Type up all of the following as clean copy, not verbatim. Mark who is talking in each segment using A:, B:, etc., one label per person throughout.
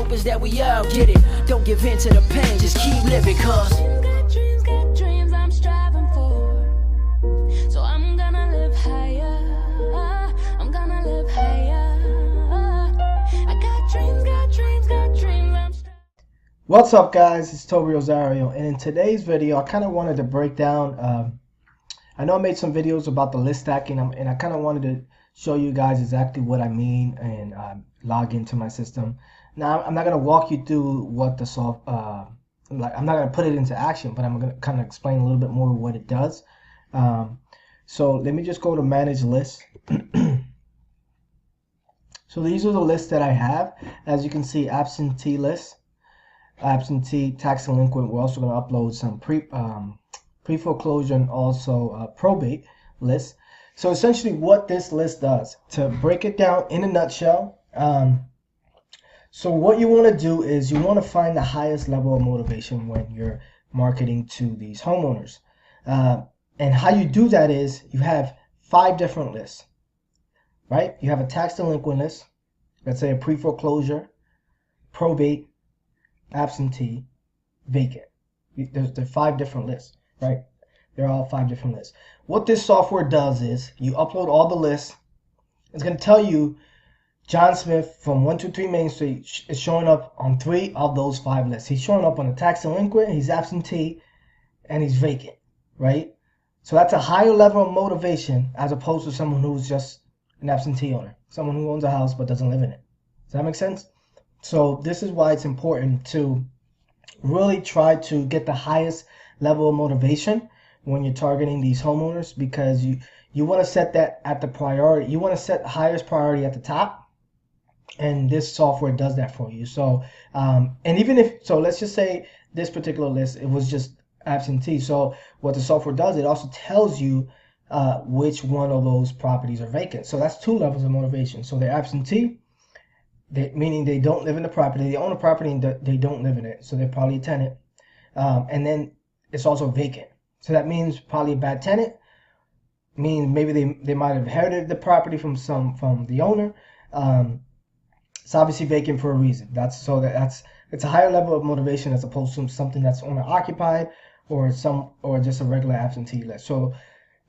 A: hope is that we all get it. Don't give in to the pain, just keep living, cause
B: got dreams I'm striving for. So I'm gonna live higher. I'm gonna live higher. I got dreams I'm striving.
C: What's up, guys? It's Toby Rosario, and in today's video I kind of wanted to break down I know I made some videos about the list stacking, and I kind of wanted to show you guys exactly what I mean and log into my system. Now, I'm not going to walk you through what the I'm not going to put it into action, but I'm going to kind of explain a little bit more what it does. So let me just go to manage lists. So these are the lists that I have. As you can see, absentee list, absentee, tax delinquent. We're also going to upload some pre-foreclosure and also probate list. So essentially what this list does, to break it down in a nutshell, so what you want to do is you want to find the highest level of motivation when you're marketing to these homeowners. And how you do that is you have 5 different lists, right? You have a tax delinquent list, let's say a pre-foreclosure, probate, absentee, vacant. There's 5 different lists, right? They're all 5 different lists. What this software does is you upload all the lists. It's going to tell you John Smith from 123 Main Street is showing up on 3 of those 5 lists. He's showing up on the tax delinquent, he's absentee, and he's vacant, right? So that's a higher level of motivation as opposed to someone who's just an absentee owner, someone who owns a house but doesn't live in it. Does that make sense? So this is why it's important to really try to get the highest level of motivation when you're targeting these homeowners, because you want to set that at the priority. You want to set the highest priority at the top, and this software does that for you. So and even if, so let's just say this particular list, it was just absentee. So what the software does, it also tells you which one of those properties are vacant. So that's 2 levels of motivation. So they're absentee, meaning they don't live in the property. They own a property and they don't live in it, so they're probably a tenant. And then it's also vacant. So that means probably a bad tenant. Means maybe they might have inherited the property from the owner. It's obviously vacant for a reason. It's a higher level of motivation as opposed to something that's owner occupied or just a regular absentee list. So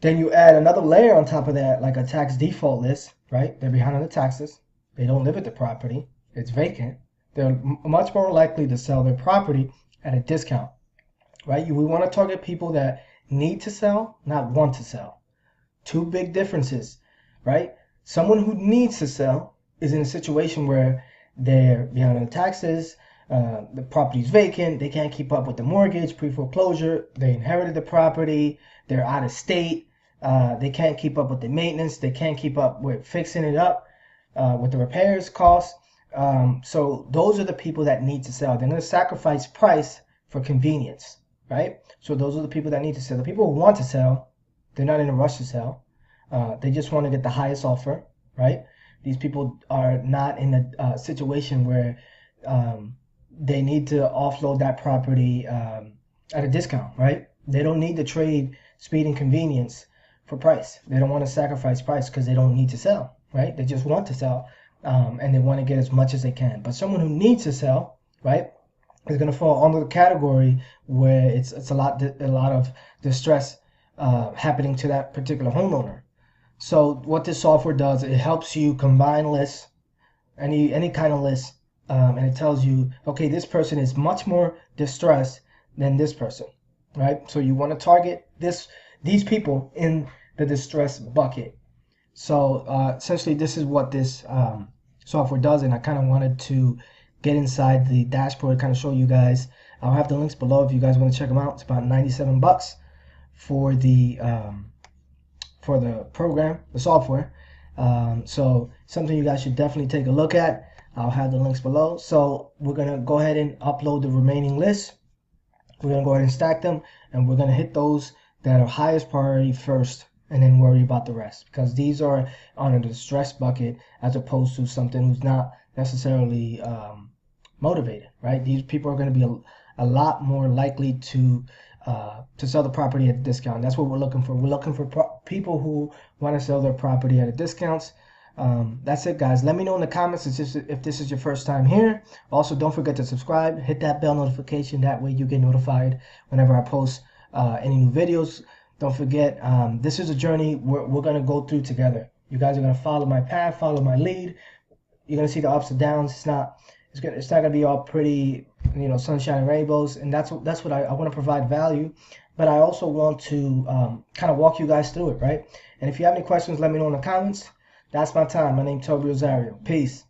C: then you add another layer on top of that, like a tax default list, right? They're behind on the taxes. They don't live at the property. It's vacant. They're much more likely to sell their property at a discount, right? We want to target people that need to sell, not want to sell. 2 big differences, right? Someone who needs to sell is in a situation where they're behind on the taxes, the property's vacant, they can't keep up with the mortgage, pre-foreclosure, they inherited the property, they're out of state, they can't keep up with the maintenance, they can't keep up with fixing it up, with the repairs costs. So those are the people that need to sell. They're going to sacrifice price for convenience, right? So those are the people that need to sell. The people who want to sell, they're not in a rush to sell. They just want to get the highest offer, right? These people are not in a situation where they need to offload that property at a discount, right? They don't need to trade speed and convenience for price. They don't want to sacrifice price because they don't need to sell, right? They just want to sell, and they want to get as much as they can. But someone who needs to sell, right, is going to fall under the category where it's a lot of distress happening to that particular homeowner. So what this software does, it helps you combine lists, any kind of list, and it tells you, okay, this person is much more distressed than this person, right? So you want to target these people in the distress bucket. So essentially, this is what this software does, and I kind of wanted to get inside the dashboard, kind of show you guys. I'll have the links below if you guys want to check them out. It's about 97 bucks for the program, the software. So something you guys should definitely take a look at. I'll have the links below. So we're gonna go ahead and upload the remaining lists. We're gonna go ahead and stack them, and we're gonna hit those that are highest priority first, and then worry about the rest, because these are on a distress bucket as opposed to something who's not necessarily motivated, right? These people are going to be a lot more likely to sell the property at a discount. That's what we're looking for. We're looking for people who want to sell their property at a discount. That's it, guys. Let me know in the comments if this is your first time here. Also, don't forget to subscribe, hit that bell notification. That way you get notified whenever I post any new videos. Don't forget, this is a journey we're going to go through together. You guys are going to follow my path, follow my lead. You're going to see the ups and downs. It's not going to be all pretty, sunshine and rainbows. And that's what I want to provide value. But I also want to kind of walk you guys through it, right? And if you have any questions, let me know in the comments. That's my time. My name's Toby Rosario. Peace.